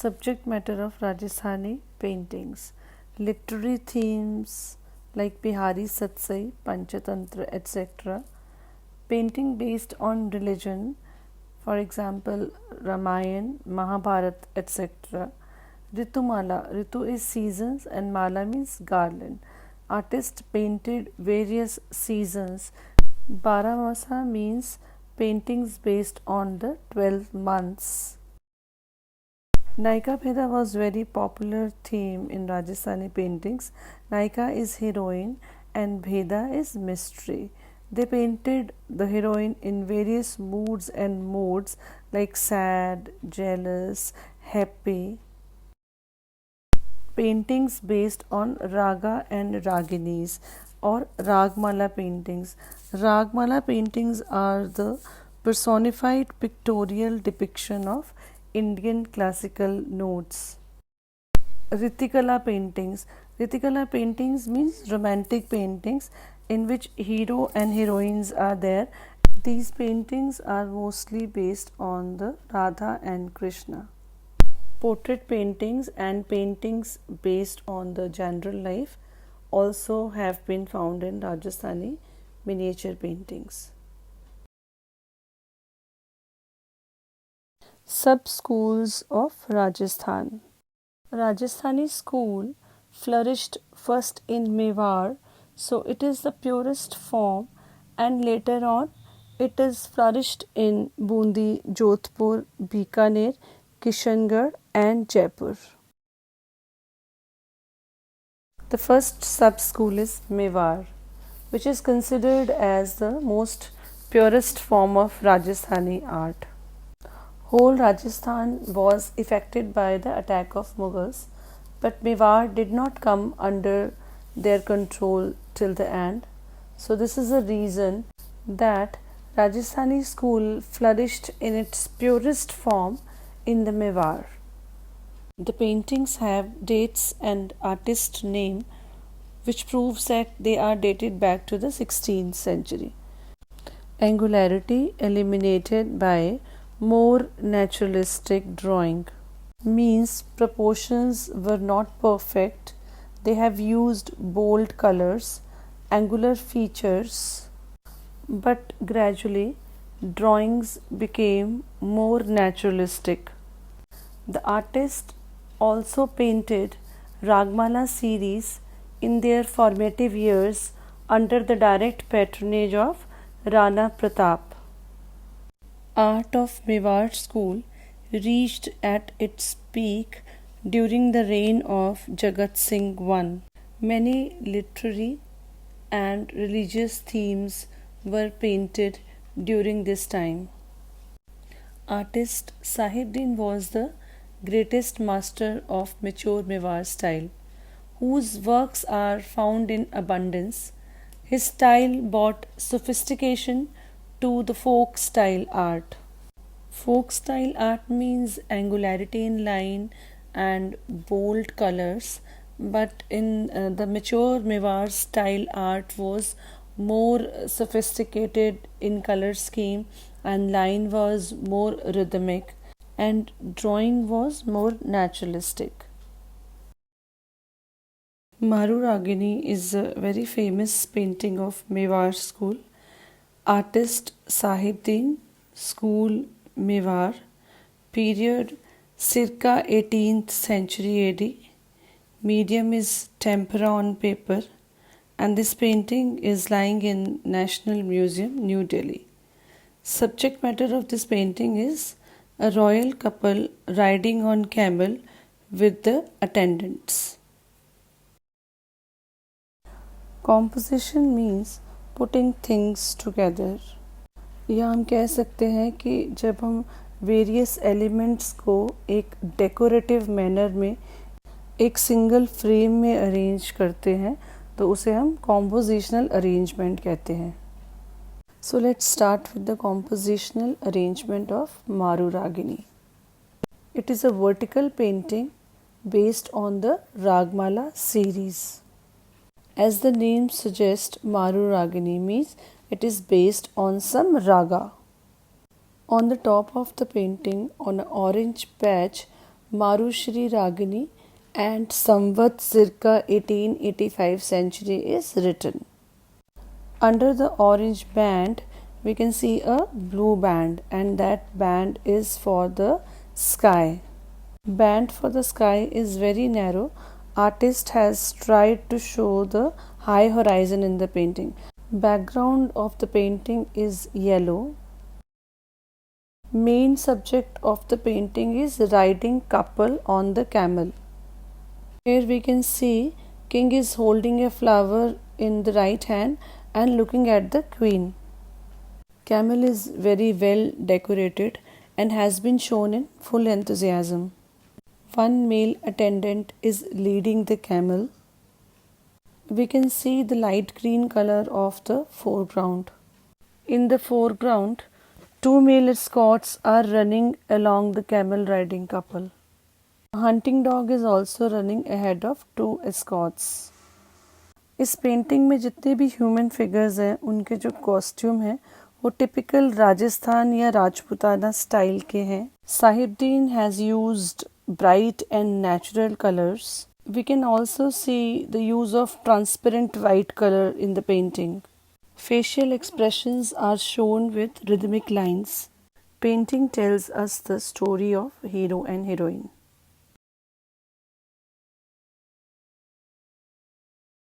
Subject matter of Rajasthani paintings. Literary themes like Bihari Satsai, Panchatantra, etc. Painting based on religion, for example, Ramayana, Mahabharata, etc. Ritumala, Ritu is seasons and Mala means garland. Artist painted various seasons. Baramasa means paintings based on the 12 months. Naika Bheda was very popular theme in Rajasthani paintings. Naika is heroine and Bheda is mystery. They painted the heroine in various moods and modes like sad, jealous, happy. Paintings based on raga and raginis or ragmala paintings. Ragmala paintings are the personified pictorial depiction of Indian classical notes. Ritikala paintings. Ritikala paintings means romantic paintings in which hero and heroines are there. These paintings are mostly based on the Radha and Krishna. Portrait paintings and paintings based on the general life also have been found in Rajasthani miniature paintings. Sub-schools of Rajasthan. Rajasthani school flourished first in Mewar, so it is the purest form, and later on it is flourished in Bundi, Jodhpur, Bikaner, Kishangarh and Jaipur. The first sub-school is Mewar, which is considered as the most purest form of Rajasthani art. Whole Rajasthan was affected by the attack of Mughals, but Mewar did not come under their control till the end. So this is the reason that Rajasthani school flourished in its purest form in the Mewar. The paintings have dates and artist name, which proves that they are dated back to the 16th century. Angularity eliminated by more naturalistic drawing means proportions were not perfect. They have used bold colors, angular features, but gradually drawings became more naturalistic. The artist also painted Ragmala series in their formative years under the direct patronage of Rana Pratap. Art of Mewar school reached at its peak during the reign of Jagat Singh I. Many literary and religious themes were painted during this time. Artist Sahibuddin was the greatest master of mature Mewar style, whose works are found in abundance. His style brought sophistication to the folk style art. Folk style art means angularity in line and bold colors, but in the mature Mewar style art was more sophisticated in color scheme, and line was more rhythmic and drawing was more naturalistic. Maru Ragini is a very famous painting of Mewar school. Artist Sahibuddin, school Mewar, period circa 18th century AD. Medium is tempera on paper, and this painting is lying in National Museum, New Delhi. Subject matter of this painting is a royal couple riding on camel with the attendants. Composition means putting things together. या हम कह सकते हैं कि जब हम various elements को एक डेकोरेटिव मैनर में एक सिंगल फ्रेम में अरेंज करते हैं तो उसे हम कॉम्पोजिशनल अरेंजमेंट कहते हैं. So let's start with the compositional arrangement of Maru Ragini. It is a vertical painting based on the Ragmala series. As the name suggests, Maru Ragini means it is based on some raga. On the top of the painting, on an orange patch, Marushri Ragini and Samvat circa 1885 century is written. Under the orange band, we can see a blue band, and that band is for the sky. Band for the sky is very narrow. Artist has tried to show the high horizon in the painting. Background of the painting is yellow. Main subject of the painting is riding couple on the camel. Here we can see king is holding a flower in the right hand and looking at the queen. Camel is very well decorated and has been shown in full enthusiasm. One male attendant is leading the camel. We can see the light green color of the foreground. In the foreground, two male escorts are running along the camel riding couple. A hunting dog is also running ahead of two escorts. इस painting में जितने भी human figures हैं उनके जो costume हैं वो typical Rajasthan या राजपूताना स्टाइल के हैं. Sahibuddin has used bright and natural colors. We can also see the use of transparent white color in the painting. Facial expressions are shown with rhythmic lines. Painting tells us the story of hero and heroine.